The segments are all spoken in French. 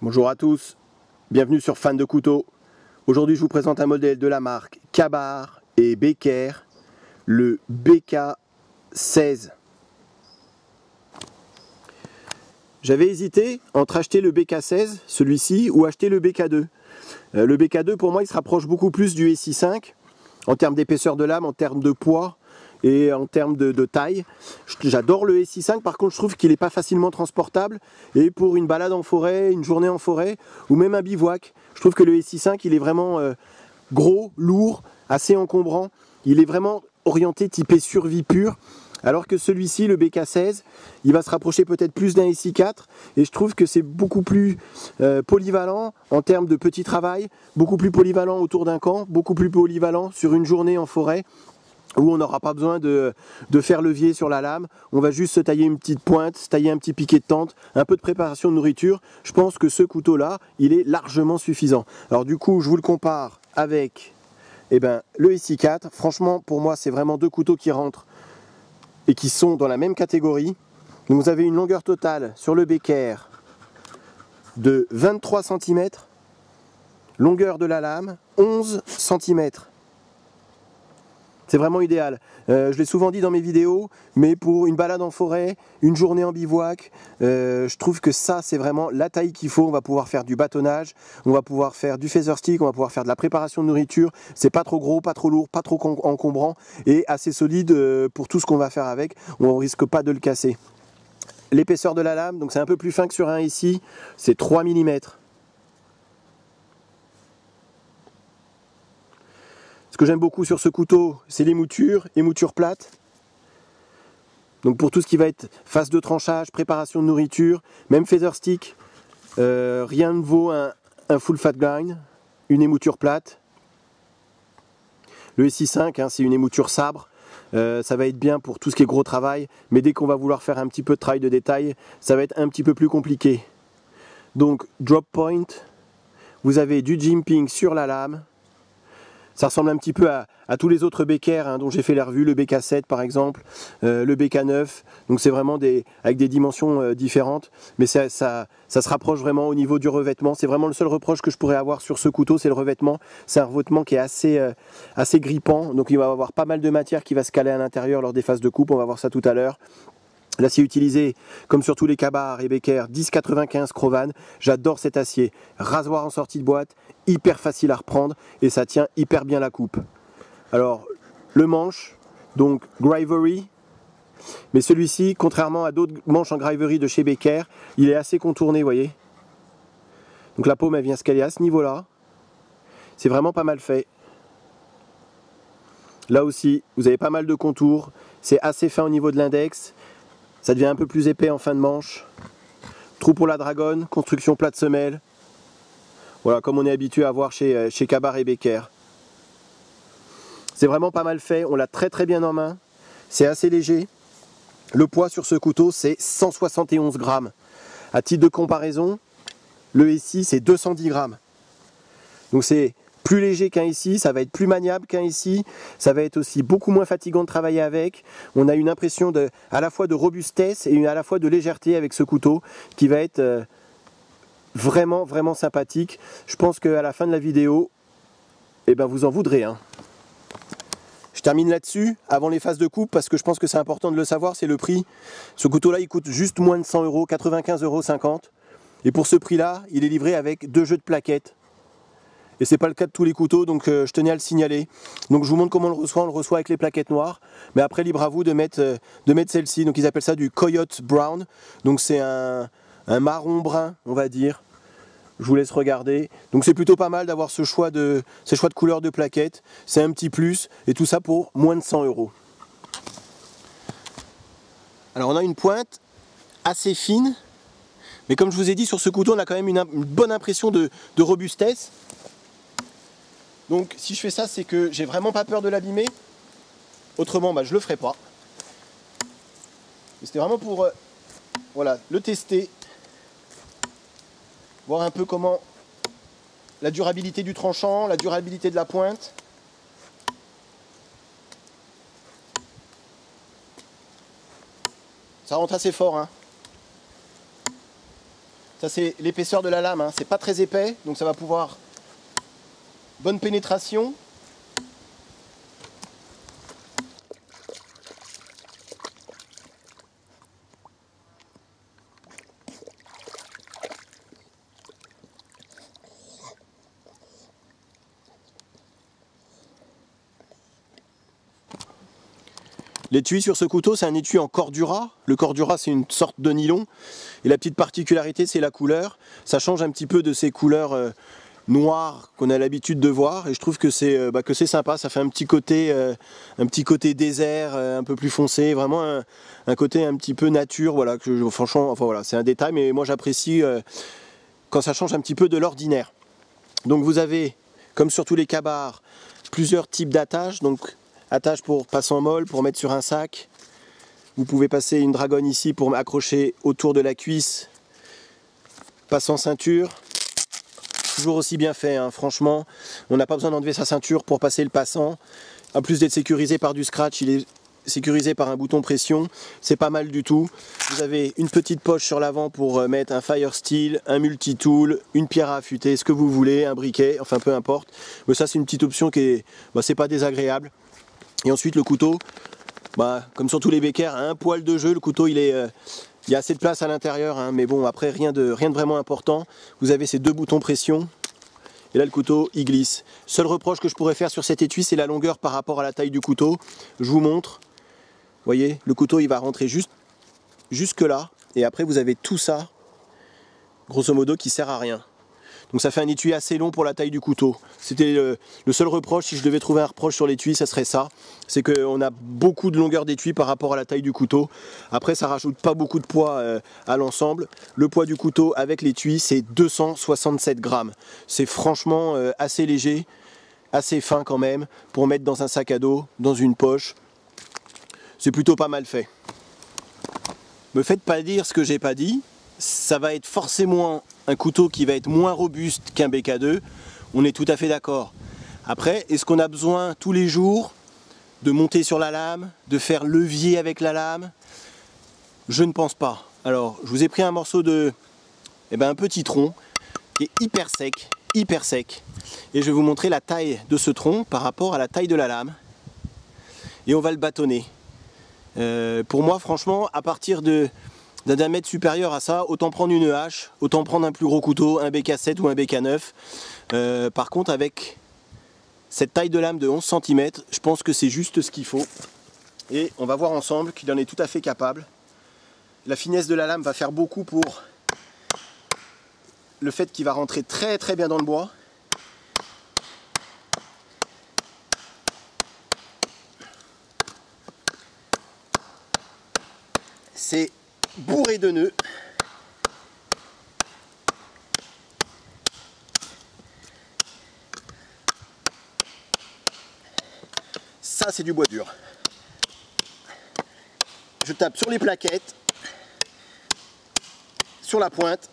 Bonjour à tous, bienvenue sur Fan de Couteaux. Aujourd'hui je vous présente un modèle de la marque Ka-Bar et Becker, le BK16. J'avais hésité entre acheter le BK16, celui-ci, ou acheter le BK2. Le BK2 pour moi il se rapproche beaucoup plus du SI5 en termes d'épaisseur de lame, en termes de poids et en termes de taille. J'adore le SI5, par contre je trouve qu'il n'est pas facilement transportable, et pour une balade en forêt, une journée en forêt ou même un bivouac, je trouve que le SI5 il est vraiment gros, lourd, assez encombrant. Il est vraiment orienté typé survie pure, alors que celui-ci, le BK16, il va se rapprocher peut-être plus d'un SI4, et je trouve que c'est beaucoup plus polyvalent en termes de petit travail, beaucoup plus polyvalent autour d'un camp, beaucoup plus polyvalent sur une journée en forêt, où on n'aura pas besoin de faire levier sur la lame. On va juste se tailler une petite pointe, se tailler un petit piquet de tente, un peu de préparation de nourriture. Je pense que ce couteau-là, il est largement suffisant. Alors du coup, je vous le compare avec le SI4. Franchement, pour moi, c'est vraiment deux couteaux qui rentrent et qui sont dans la même catégorie. Donc vous avez une longueur totale sur le Becker de 23 cm, longueur de la lame 11 cm. C'est vraiment idéal. Je l'ai souvent dit dans mes vidéos, mais pour une balade en forêt, une journée en bivouac, je trouve que ça c'est vraiment la taille qu'il faut. On va pouvoir faire du bâtonnage, on va pouvoir faire du feather stick, on va pouvoir faire de la préparation de nourriture. C'est pas trop gros, pas trop lourd, pas trop encombrant et assez solide pour tout ce qu'on va faire avec. On risque pas de le casser. L'épaisseur de la lame, donc c'est un peu plus fin que sur un ici, c'est 3 mm. Ce que j'aime beaucoup sur ce couteau, c'est les moutures plates. Donc pour tout ce qui va être phase de tranchage, préparation de nourriture, même feather stick, rien ne vaut un full fat grind, une émouture plate. Le SI5, c'est une émouture sabre, ça va être bien pour tout ce qui est gros travail, mais dès qu'on va vouloir faire un petit peu de travail de détail, ça va être un petit peu plus compliqué. Donc drop point, vous avez du jimping sur la lame. Ça ressemble un petit peu à tous les autres Becker dont j'ai fait la revue, le BK7 par exemple, le BK9. Donc c'est vraiment avec des dimensions différentes, mais ça se rapproche vraiment au niveau du revêtement. C'est vraiment le seul reproche que je pourrais avoir sur ce couteau, c'est le revêtement. C'est un revêtement qui est assez grippant, donc il va y avoir pas mal de matière qui va se caler à l'intérieur lors des phases de coupe, on va voir ça tout à l'heure. L'acier utilisé, comme sur tous les Ka-Bar et Becker, 1095 Krovan. J'adore cet acier. Rasoir en sortie de boîte, hyper facile à reprendre et ça tient hyper bien la coupe. Alors, le manche, donc Grivery, mais celui-ci, contrairement à d'autres manches en Grivery de chez Becker, il est assez contourné, vous voyez. Donc la paume, elle vient se caler à ce niveau-là. C'est vraiment pas mal fait. Là aussi, vous avez pas mal de contours. C'est assez fin au niveau de l'index. Ça devient un peu plus épais en fin de manche. Trou pour la dragonne, construction plate semelle. Voilà, comme on est habitué à voir chez Ka-Bar et Becker. C'est vraiment pas mal fait, on l'a très très bien en main. C'est assez léger. Le poids sur ce couteau, c'est 171 grammes. À titre de comparaison, le SI, c'est 210 grammes. Donc c'est plus léger qu'un ici, ça va être plus maniable qu'un ici, ça va être aussi beaucoup moins fatigant de travailler avec. On a une impression à la fois de robustesse et à la fois de légèreté avec ce couteau qui va être vraiment vraiment sympathique. Je pense qu'à la fin de la vidéo, vous en voudrez un. Je termine là-dessus, avant les phases de coupe, parce que je pense que c'est important de le savoir, c'est le prix. Ce couteau-là, il coûte juste moins de 100 €, 95,50 €. Et pour ce prix-là, il est livré avec 2 jeux de plaquettes. Et c'est pas le cas de tous les couteaux, donc je tenais à le signaler. Donc je vous montre comment on le reçoit avec les plaquettes noires. Mais après, libre à vous de mettre celle-ci. Donc ils appellent ça du Coyote Brown. Donc c'est un marron brun, on va dire. Je vous laisse regarder. Donc c'est plutôt pas mal d'avoir ce choix de couleur de plaquettes. C'est un petit plus. Et tout ça pour moins de 100 €. Alors on a une pointe assez fine. Mais comme je vous ai dit, sur ce couteau, on a quand même une bonne impression de robustesse. Donc si je fais ça, c'est que j'ai vraiment pas peur de l'abîmer. Autrement, je le ferai pas. C'était vraiment pour le tester. Voir un peu comment la durabilité du tranchant, la durabilité de la pointe. Ça rentre assez fort, hein. Ça c'est l'épaisseur de la lame, hein. C'est pas très épais, donc ça va pouvoir... Bonne pénétration. L'étui sur ce couteau, c'est un étui en cordura. Le cordura, c'est une sorte de nylon. Et la petite particularité, c'est la couleur. Ça change un petit peu de ces couleurs noires qu'on a l'habitude de voir. Et je trouve que c'est sympa. Ça fait un petit côté désert, un peu plus foncé. Vraiment un côté un petit peu nature. Voilà, franchement, enfin, voilà, c'est un détail, mais moi j'apprécie quand ça change un petit peu de l'ordinaire. Donc vous avez, comme sur tous les cabards, plusieurs types d'attaches. Donc attache pour passant molle, pour mettre sur un sac. Vous pouvez passer une dragonne ici pour accrocher autour de la cuisse. Passant ceinture. Toujours aussi bien fait, hein. Franchement. On n'a pas besoin d'enlever sa ceinture pour passer le passant. En plus d'être sécurisé par du scratch, il est sécurisé par un bouton pression. C'est pas mal du tout. Vous avez une petite poche sur l'avant pour mettre un fire steel, un multi-tool, une pierre à affûter, ce que vous voulez, un briquet, enfin peu importe. Mais ça c'est une petite option qui est, c'est pas désagréable. Et ensuite le couteau, comme sur tous les bécaires, un poil de jeu, le couteau il y a assez de place à l'intérieur, hein, mais bon après rien de vraiment important. Vous avez ces deux boutons pression, et là le couteau il glisse. Seul reproche que je pourrais faire sur cet étui, c'est la longueur par rapport à la taille du couteau. Je vous montre, vous voyez, le couteau il va rentrer jusque là, et après vous avez tout ça, grosso modo, qui sert à rien. Donc ça fait un étui assez long pour la taille du couteau. C'était le seul reproche, si je devais trouver un reproche sur l'étui, ça serait ça. C'est qu'on a beaucoup de longueur d'étui par rapport à la taille du couteau. Après ça rajoute pas beaucoup de poids à l'ensemble. Le poids du couteau avec l'étui c'est 267 grammes. C'est franchement assez léger, assez fin quand même, pour mettre dans un sac à dos, dans une poche. C'est plutôt pas mal fait. Me faites pas dire ce que j'ai pas dit. Ça va être forcément un couteau qui va être moins robuste qu'un BK2, on est tout à fait d'accord. Après, est-ce qu'on a besoin tous les jours de monter sur la lame, de faire levier avec la lame? Je ne pense pas. Alors, je vous ai pris un morceau un petit tronc qui est hyper sec, et je vais vous montrer la taille de ce tronc par rapport à la taille de la lame, et on va le bâtonner. Pour moi, franchement, à partir d'un diamètre supérieur à ça, autant prendre une hache, autant prendre un plus gros couteau, un BK7 ou un BK9. Par contre, avec cette taille de lame de 11 cm, je pense que c'est juste ce qu'il faut. Et on va voir ensemble qu'il en est tout à fait capable. La finesse de la lame va faire beaucoup pour le fait qu'il va rentrer très très bien dans le bois. C'est bourré de nœuds. Ça c'est du bois dur. Je tape sur les plaquettes, sur la pointe.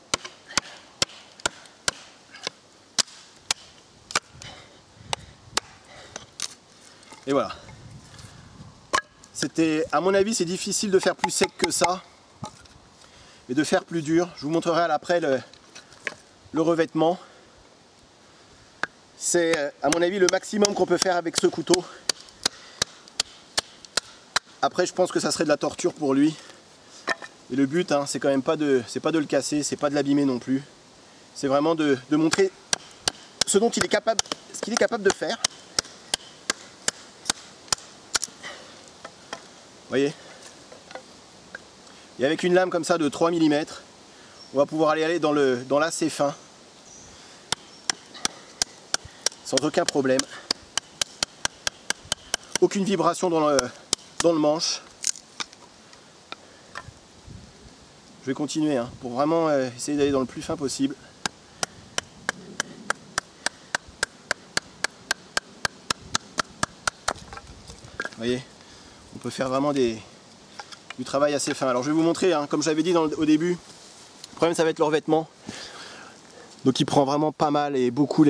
Et voilà. C'était, à mon avis, c'est difficile de faire plus sec que ça. Et de faire plus dur. Je vous montrerai à l'après le revêtement. C'est à mon avis le maximum qu'on peut faire avec ce couteau. Après je pense que ça serait de la torture pour lui. Et le but c'est quand même pas de le casser, c'est pas de l'abîmer non plus. C'est vraiment de montrer ce dont il est capable, ce qu'il est capable de faire. Vous voyez ? Et avec une lame comme ça de 3 mm, on va pouvoir aller dans l'assez fin, sans aucun problème. Aucune vibration dans le manche. Je vais continuer pour vraiment essayer d'aller dans le plus fin possible. Vous voyez, on peut faire vraiment du travail assez fin. Alors je vais vous montrer, comme j'avais dit au début, le problème ça va être le revêtement. Donc il prend vraiment pas mal et beaucoup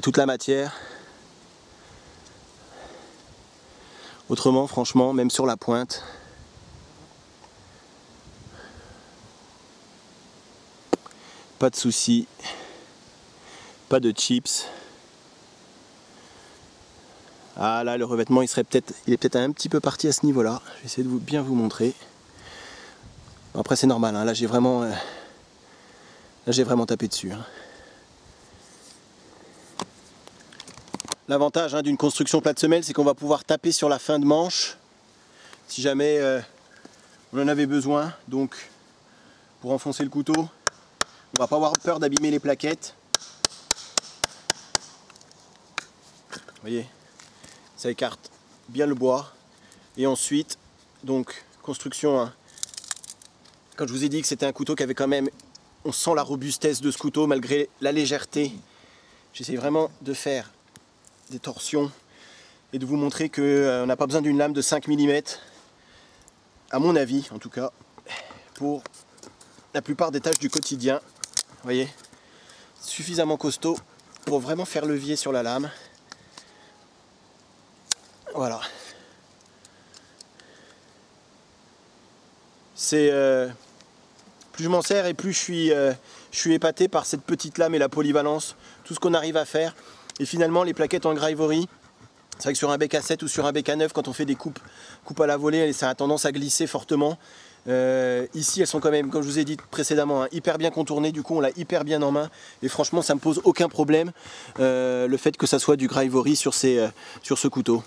toute la matière. Autrement, franchement, même sur la pointe, pas de soucis, pas de chips. Ah là, le revêtement, il est peut-être un petit peu parti à ce niveau-là. Je vais essayer de bien vous montrer. Après, c'est normal, hein. Là, j'ai vraiment tapé dessus, hein. L'avantage, hein, d'une construction plate semelle, c'est qu'on va pouvoir taper sur la fin de manche si jamais on en avait besoin. Donc, pour enfoncer le couteau, on va pas avoir peur d'abîmer les plaquettes. Vous voyez, ça écarte bien le bois. Et ensuite, donc, construction, hein. Quand je vous ai dit que c'était un couteau qui avait quand même, on sent la robustesse de ce couteau malgré la légèreté. J'essaie vraiment de faire des torsions et de vous montrer qu'on n'a pas besoin d'une lame de 5 mm, à mon avis en tout cas, pour la plupart des tâches du quotidien. Vous voyez, suffisamment costaud pour vraiment faire levier sur la lame. Voilà. C'est plus je m'en sers et plus je suis épaté par cette petite lame et la polyvalence, tout ce qu'on arrive à faire. Et finalement, les plaquettes en Gryvery, c'est vrai que sur un bec à 7 ou sur un bec à 9, quand on fait des coupes à la volée, ça a tendance à glisser fortement. Ici, elles sont quand même, comme je vous ai dit précédemment, hein, hyper bien contournées. Du coup, on l'a hyper bien en main. Et franchement, ça ne me pose aucun problème, le fait que ça soit du Gryvery sur ce couteau.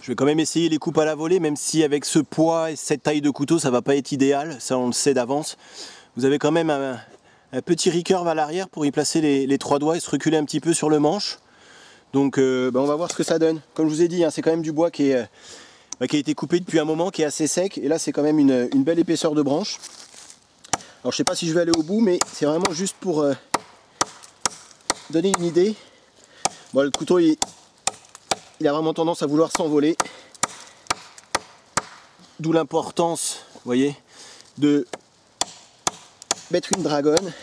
Je vais quand même essayer les coupes à la volée, même si avec ce poids et cette taille de couteau, ça ne va pas être idéal. Ça, on le sait d'avance. Vous avez quand même un petit recurve à l'arrière pour y placer les 3 doigts et se reculer un petit peu sur le manche. Donc on va voir ce que ça donne. Comme je vous ai dit, hein, c'est quand même du bois qui a été coupé depuis un moment, qui est assez sec. Et là, c'est quand même une belle épaisseur de branche. Alors, je sais pas si je vais aller au bout, mais c'est vraiment juste pour donner une idée. Bon, le couteau, il a vraiment tendance à vouloir s'envoler. D'où l'importance, vous voyez, de mettre une dragonne.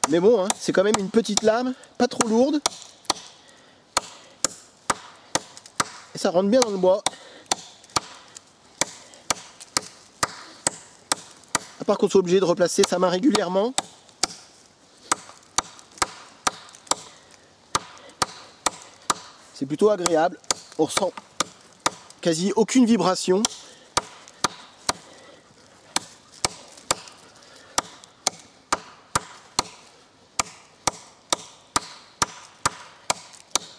Mais bon, hein, c'est quand même une petite lame, pas trop lourde. Et ça rentre bien dans le bois. À part qu'on soit obligé de replacer sa main régulièrement. C'est plutôt agréable. On ressent quasi aucune vibration.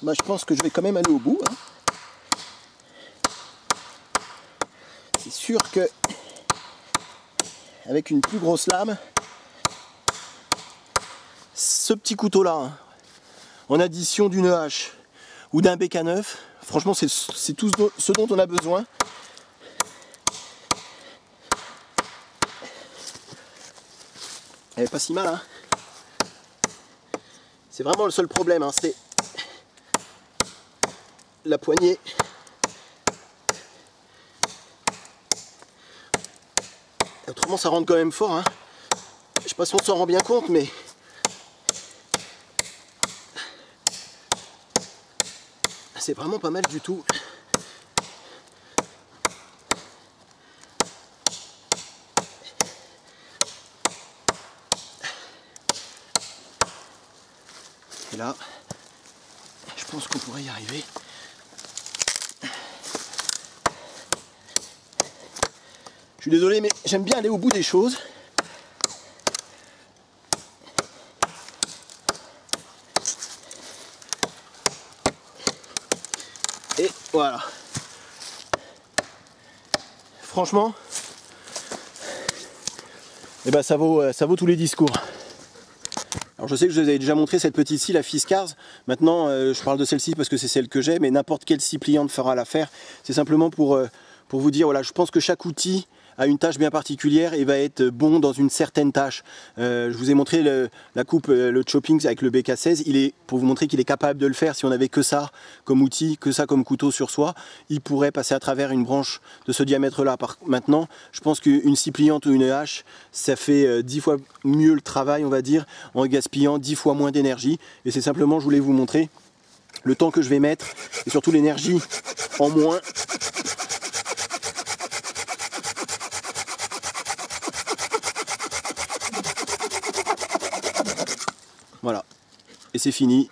Bah, je pense que je vais quand même aller au bout, hein. C'est sûr que avec une plus grosse lame, ce petit couteau là, hein, en addition d'une hache ou d'un bec à 9, franchement c'est tout ce dont on a besoin. Elle est pas si mal, hein. C'est vraiment le seul problème, hein, c'est la poignée. Autrement ça rentre quand même fort, hein. Je sais pas si on s'en rend bien compte, mais c'est vraiment pas mal du tout. Et là, je pense qu'on pourrait y arriver. Je suis désolé, mais j'aime bien aller au bout des choses. Et voilà. Franchement, eh ben ça vaut tous les discours. Alors je sais que je vous avais déjà montré cette petite scie, la Fiskars. Maintenant, je parle de celle-ci parce que c'est celle que j'ai, mais n'importe quelle scie pliante fera l'affaire. C'est simplement pour vous dire, voilà, je pense que chaque outil a une tâche bien particulière et va être bon dans une certaine tâche. Je vous ai montré la coupe, le chopping avec le BK16, pour vous montrer qu'il est capable de le faire. Si on n'avait que ça comme outil, que ça comme couteau sur soi, il pourrait passer à travers une branche de ce diamètre-là. Maintenant, je pense qu'une scie pliante ou une hache, ça fait 10 fois mieux le travail, on va dire, en gaspillant 10 fois moins d'énergie. Et c'est simplement, je voulais vous montrer le temps que je vais mettre et surtout l'énergie en moins. et c'est fini.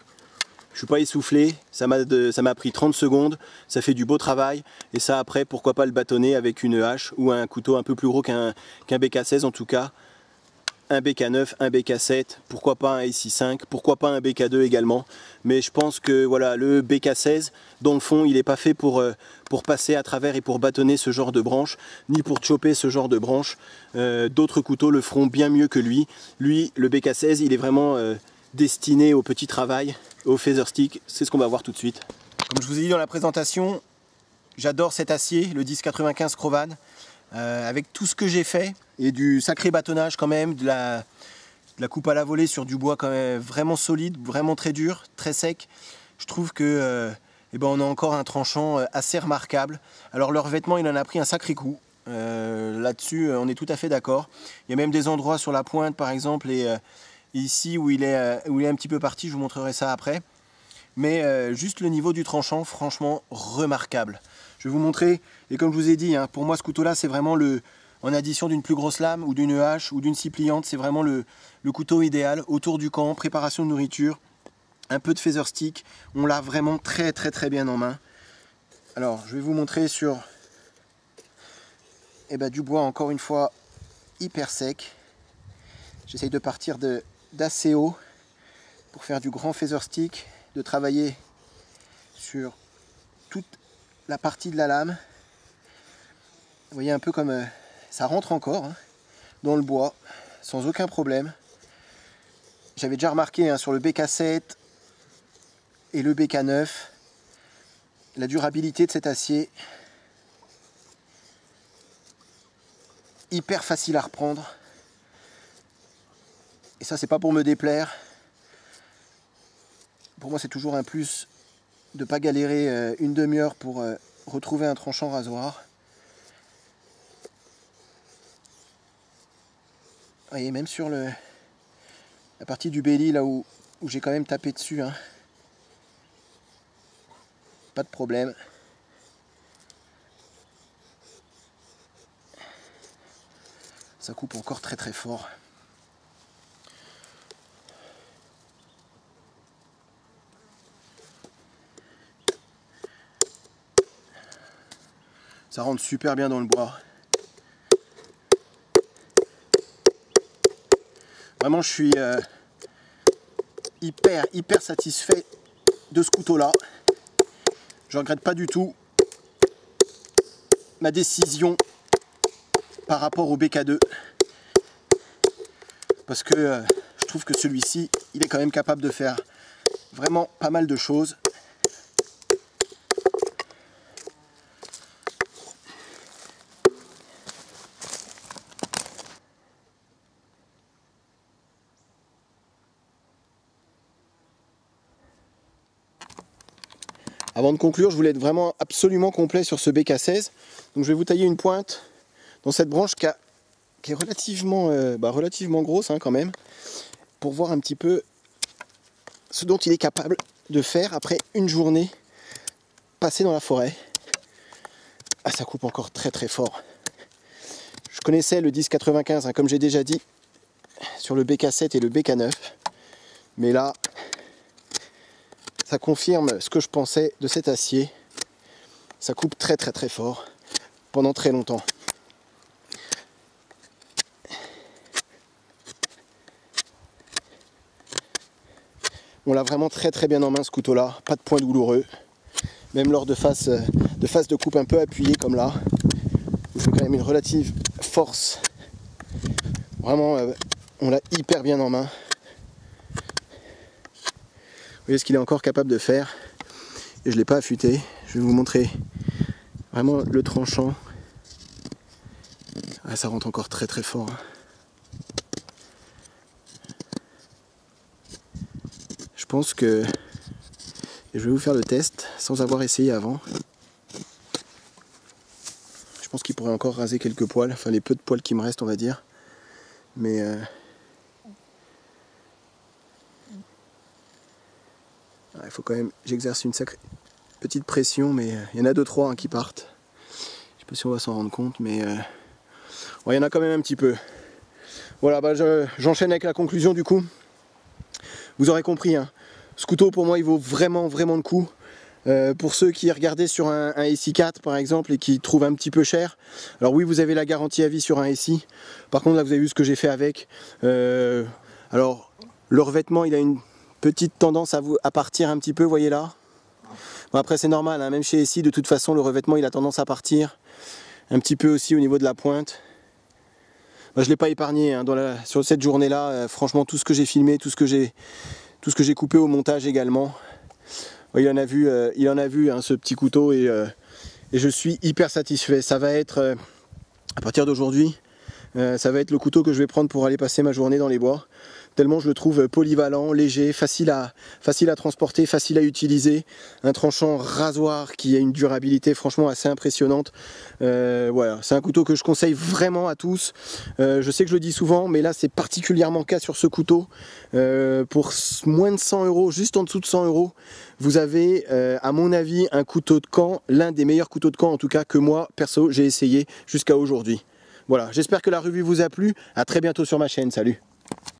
Je suis pas essoufflé, ça m'a pris 30 secondes, ça fait du beau travail, et ça après pourquoi pas le bâtonner avec une hache ou un couteau un peu plus gros qu'un BK16 en tout cas. Un BK9, un BK7, pourquoi pas un SI5, pourquoi pas un BK2 également. Mais je pense que voilà, le BK16, dans le fond, il n'est pas fait pour passer à travers et pour bâtonner ce genre de branche, ni pour choper ce genre de branche. D'autres couteaux le feront bien mieux que lui. Lui, le BK16, il est vraiment destiné au petit travail, au feather stick. C'est ce qu'on va voir tout de suite. Comme je vous ai dit dans la présentation, j'adore cet acier, le 1095 Crowvan. Avec tout ce que j'ai fait et du sacré bâtonnage quand même, de la coupe à la volée sur du bois quand même vraiment solide, vraiment très dur, très sec, je trouve que on a encore un tranchant assez remarquable. Alors le revêtement il en a pris un sacré coup, là-dessus on est tout à fait d'accord. Il y a même des endroits sur la pointe par exemple et ici où il est un petit peu parti, je vous montrerai ça après. Mais juste le niveau du tranchant, franchement remarquable. Je vais vous montrer, et comme je vous ai dit, hein, pour moi ce couteau là c'est vraiment en addition d'une plus grosse lame ou d'une hache ou d'une scie pliante, c'est vraiment le couteau idéal, autour du camp, préparation de nourriture, un peu de feather stick, on l'a vraiment très bien en main. Alors je vais vous montrer sur du bois encore une fois hyper sec. J'essaye de partir d'assez haut pour faire du grand feather stick, de travailler sur toute la partie de la lame. Vous voyez un peu comme ça rentre encore hein, dans le bois sans aucun problème. J'avais déjà remarqué hein, sur le BK7 et le BK9 la durabilité de cet acier, hyper facile à reprendre, et ça c'est pas pour me déplaire, pour moi c'est toujours un plus de ne pas galérer une demi-heure pour retrouver un tranchant rasoir. Vous voyez, même sur la partie du belly, là où j'ai quand même tapé dessus, hein, pas de problème. Ça coupe encore très fort. Ça rentre super bien dans le bois. Vraiment, je suis hyper satisfait de ce couteau-là. Je ne regrette pas du tout ma décision par rapport au BK2. Parce que je trouve que celui-ci, il est quand même capable de faire vraiment pas mal de choses. Avant de conclure, je voulais être vraiment absolument complet sur ce BK16. Donc je vais vous tailler une pointe dans cette branche qui est relativement grosse hein, quand même, pour voir un petit peu ce dont il est capable de faire après une journée passée dans la forêt. Ah, ça coupe encore très fort. Je connaissais le 1095, hein, comme j'ai déjà dit, sur le BK7 et le BK9. Mais là, ça confirme ce que je pensais de cet acier. Ça coupe très fort pendant très longtemps. On l'a vraiment très bien en main ce couteau là, pas de point douloureux. Même lors de phases de coupe un peu appuyées comme là, où je fais quand même une relative force. Vraiment, on l'a hyper bien en main. Vous voyez ce qu'il est encore capable de faire. Et je ne l'ai pas affûté. Je vais vous montrer vraiment le tranchant. Ah, ça rentre encore très fort. Je pense que je vais vous faire le test sans avoir essayé avant. Je pense qu'il pourrait encore raser quelques poils, enfin les peu de poils qui me restent on va dire. Mais il faut quand même, j'exerce une sacrée petite pression, mais il y en a 2-3 hein, qui partent. Je sais pas si on va s'en rendre compte, mais il y en a quand même un petit peu. Voilà, j'enchaîne avec la conclusion du coup. Vous aurez compris, hein, Ce couteau pour moi il vaut vraiment le coup. Pour ceux qui regardaient sur un SI4 par exemple et qui trouvent un petit peu cher, alors oui vous avez la garantie à vie sur un SI, par contre là vous avez vu ce que j'ai fait avec. Alors le revêtement il a une petite tendance à partir un petit peu, vous voyez là. Bon, après c'est normal, hein, même chez SI de toute façon le revêtement il a tendance à partir un petit peu aussi au niveau de la pointe. Moi, je ne l'ai pas épargné hein, sur cette journée là, franchement tout ce que j'ai filmé, tout ce que j'ai coupé au montage également. Il en a vu hein, ce petit couteau et je suis hyper satisfait. Ça va être, à partir d'aujourd'hui, ça va être le couteau que je vais prendre pour aller passer ma journée dans les bois. Tellement je le trouve polyvalent, léger, facile à transporter, facile à utiliser. Un tranchant rasoir qui a une durabilité franchement assez impressionnante. Voilà, c'est un couteau que je conseille vraiment à tous. Je sais que je le dis souvent, mais là c'est particulièrement le cas sur ce couteau. Pour moins de 100 €, juste en dessous de 100 €, vous avez à mon avis un couteau de camp, l'un des meilleurs couteaux de camp en tout cas que moi perso j'ai essayé jusqu'à aujourd'hui. Voilà, j'espère que la revue vous a plu. À très bientôt sur ma chaîne. Salut!